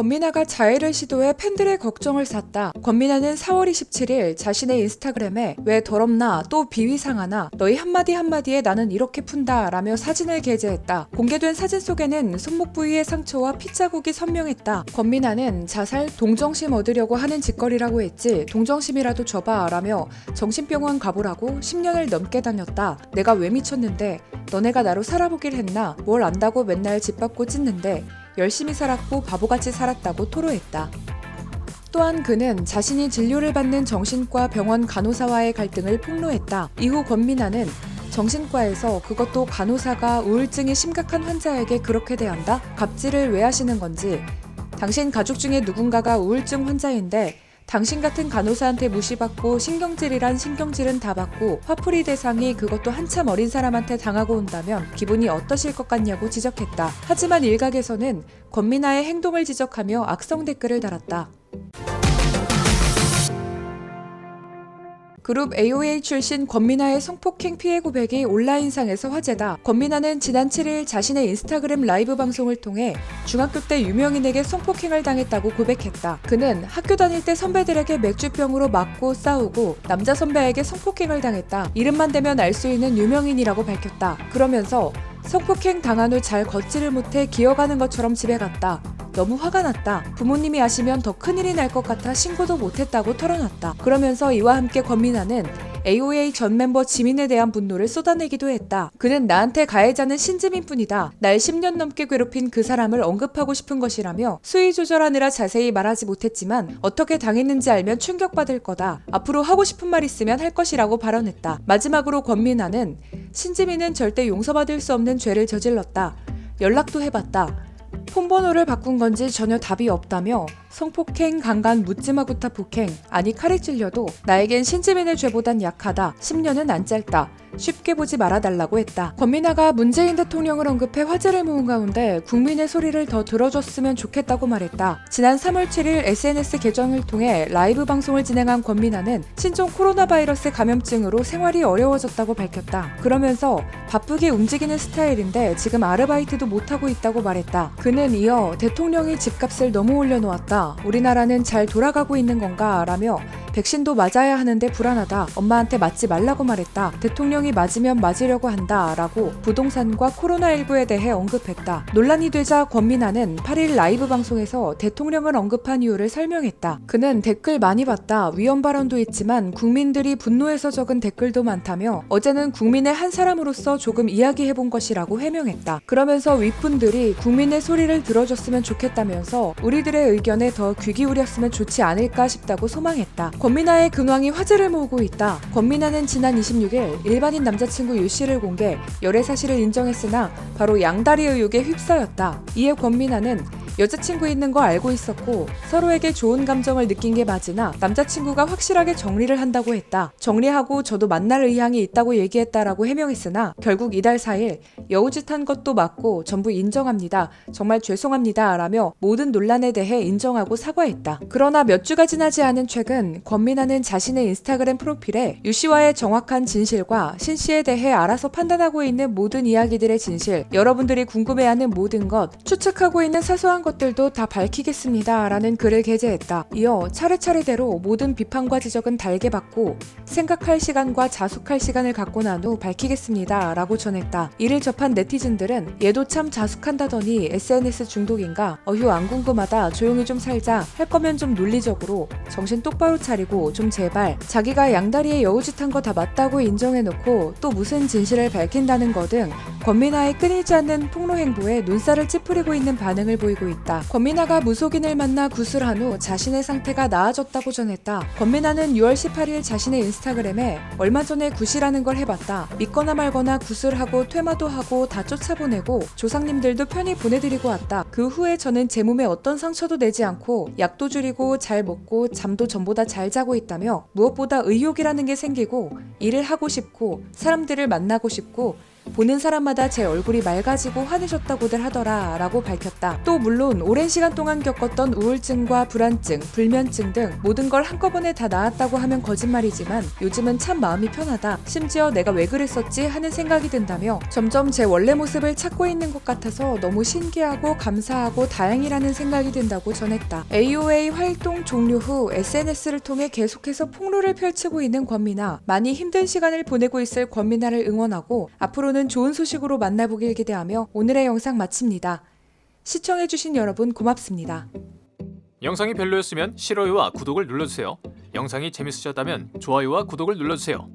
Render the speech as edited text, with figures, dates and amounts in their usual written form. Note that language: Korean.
권민아가 자해를 시도해 팬들의 걱정을 샀다. 권민아는 4월 27일 자신의 인스타그램에 왜 더럽나 또 비위상하나 너희 한마디 한마디에 나는 이렇게 푼다 라며 사진을 게재했다. 공개된 사진 속에는 손목 부위의 상처와 핏자국이 선명했다. 권민아는 자살 동정심 얻으려고 하는 짓거리라고 했지 동정심이라도 줘봐 라며 정신병원 가보라고 10년을 넘게 다녔다. 내가 왜 미쳤는데 너네가 나로 살아보길 했나 뭘 안다고 맨날 짓밟고 찢는데 열심히 살았고 바보같이 살았다고 토로했다. 또한 그는 자신이 진료를 받는 정신과 병원 간호사와의 갈등을 폭로했다. 이후 권민아는 정신과에서 그것도 간호사가 우울증이 심각한 환자에게 그렇게 대한다? 갑질을 왜 하시는 건지 당신 가족 중에 누군가가 우울증 환자인데 당신 같은 간호사한테 무시받고 신경질이란 신경질은 다 받고 화풀이 대상이 그것도 한참 어린 사람한테 당하고 온다면 기분이 어떠실 것 같냐고 지적했다. 하지만 일각에서는 권민아의 행동을 지적하며 악성 댓글을 달았다. 그룹 AOA 출신 권민아의 성폭행 피해 고백이 온라인상에서 화제다. 권민아는 지난 7일 자신의 인스타그램 라이브 방송을 통해 중학교 때 유명인에게 성폭행을 당했다고 고백했다. 그는 학교 다닐 때 선배들에게 맥주병으로 맞고 싸우고 남자 선배에게 성폭행을 당했다. 이름만 대면 알 수 있는 유명인이라고 밝혔다. 그러면서 성폭행 당한 후 잘 걷지를 못해 기어가는 것처럼 집에 갔다. 너무 화가 났다. 부모님이 아시면 더 큰일이 날 것 같아 신고도 못했다고 털어놨다. 그러면서 이와 함께 권민아는 AOA 전 멤버 지민에 대한 분노를 쏟아내기도 했다. 그는 나한테 가해자는 신지민뿐이다. 날 10년 넘게 괴롭힌 그 사람을 언급하고 싶은 것이라며 수위 조절하느라 자세히 말하지 못했지만 어떻게 당했는지 알면 충격받을 거다. 앞으로 하고 싶은 말 있으면 할 것이라고 발언했다. 마지막으로 권민아는 신지민은 절대 용서받을 수 없는 죄를 저질렀다. 연락도 해봤다. 폰번호를 바꾼 건지 전혀 답이 없다며 성폭행, 강간, 묻지마구타 폭행, 아니 칼에 찔려도 나에겐 신지민의 죄보단 약하다. 10년은 안 짧다. 쉽게 보지 말아달라고 했다. 권민아가 문재인 대통령을 언급해 화제를 모은 가운데 국민의 소리를 더 들어줬으면 좋겠다고 말했다. 지난 3월 7일 SNS 계정을 통해 라이브 방송을 진행한 권민아는 신종 코로나 바이러스 감염증으로 생활이 어려워졌다고 밝혔다. 그러면서 바쁘게 움직이는 스타일인데 지금 아르바이트도 못하고 있다고 말했다. 그는 이어 대통령이 집값을 너무 올려놓았다. 우리나라는 잘 돌아가고 있는 건가? 라며 백신도 맞아야 하는데 불안하다. 엄마한테 맞지 말라고 말했다. 대통령이 맞으면 맞으려고 한다. 라고 부동산과 코로나19에 대해 언급했다. 논란이 되자 권민아는 8일 라이브 방송에서 대통령을 언급한 이유를 설명했다. 그는 댓글 많이 봤다. 위헌 발언도 있지만 국민들이 분노해서 적은 댓글도 많다며 어제는 국민의 한 사람으로서 조금 이야기해본 것이라고 해명했다. 그러면서 윗분들이 국민의 소리를 들어줬으면 좋겠다면서 우리들의 의견에 더 귀 기울였으면 좋지 않을까 싶다고 소망했다. 권민아의 근황이 화제를 모으고 있다. 권민아는 지난 26일 일반인 남자친구 유씨를 공개, 열애 사실을 인정했으나 바로 양다리 의혹에 휩싸였다. 이에 권민아는 여자친구 있는 거 알고 있었고 서로에게 좋은 감정을 느낀 게 맞으나 남자친구가 확실하게 정리를 한다고 했다. 정리하고 저도 만날 의향이 있다고 얘기했다라고 해명했으나 결국 이달 4일 여우짓한 것도 맞고 전부 인정합니다. 정말 죄송합니다. 라며 모든 논란에 대해 인정하고 사과했다. 그러나 몇 주가 지나지 않은 최근 권민아는 자신의 인스타그램 프로필에 유씨와의 정확한 진실과 신씨에 대해 알아서 판단하고 있는 모든 이야기들의 진실, 여러분들이 궁금해하는 모든 것, 추측하고 있는 사소한 것들도 다 밝히겠습니다. 라는 글을 게재했다. 이어 차례차례대로 모든 비판과 지적은 달게 받고 생각할 시간과 자숙할 시간을 갖고 난 후 밝히겠습니다. 라고 전했다. 이를 접한 네티즌들은 얘도 참 자숙한다더니 SNS 중독인가? 어휴 안 궁금하다. 조용히 좀 살자. 할 거면 좀 논리적으로 정신 똑바로 차리고 좀 제발 자기가 양다리에 여우짓한 거 다 맞다고 인정해놓고 또 무슨 진실을 밝힌다는 거 등 권민아의 끊이지 않는 폭로 행보에 눈살을 찌푸리고 있는 반응을 보이고 있다. 권민아가 무속인을 만나 구술한 후 자신의 상태가 나아졌다고 전했다. 권민아는 6월 18일 자신의 인스타그램에 얼마 전에 굿이라는 걸 해봤다. 믿거나 말거나 구술하고 퇴마도 하고 다 쫓아보내고 조상님들도 편히 보내드리고 왔다. 그 후에 저는 제 몸에 어떤 상처도 내지 않고 약도 줄이고 잘 먹고 잠도 전보다 잘 자고 있다며 무엇보다 의욕이라는 게 생기고 일을 하고 싶고 사람들을 만나고 싶고 보는 사람마다 제 얼굴이 맑아지고 환해졌다고들 하더라 라고 밝혔다. 또 물론 오랜 시간 동안 겪었던 우울증과 불안증, 불면증 등 모든 걸 한꺼번에 다 나았다고 하면 거짓말이지만 요즘은 참 마음이 편하다. 심지어 내가 왜 그랬었지 하는 생각이 든다며 점점 제 원래 모습을 찾고 있는 것 같아서 너무 신기하고 감사하고 다행이라는 생각이 든다고 전했다. AOA 활동 종료 후 SNS를 통해 계속해서 폭로를 펼치고 있는 권미나. 많이 힘든 시간을 보내고 있을 권미나를 응원하고 앞으로는 좋은 소식으로 만나보길 기대하며 오늘의 영상 마칩니다. 시청해주신 여러분 고맙습니다. 영상이 별로였으면 싫어요와 구독을 눌러주세요. 영상이 재밌으셨다면 좋아요와 구독을 눌러주세요.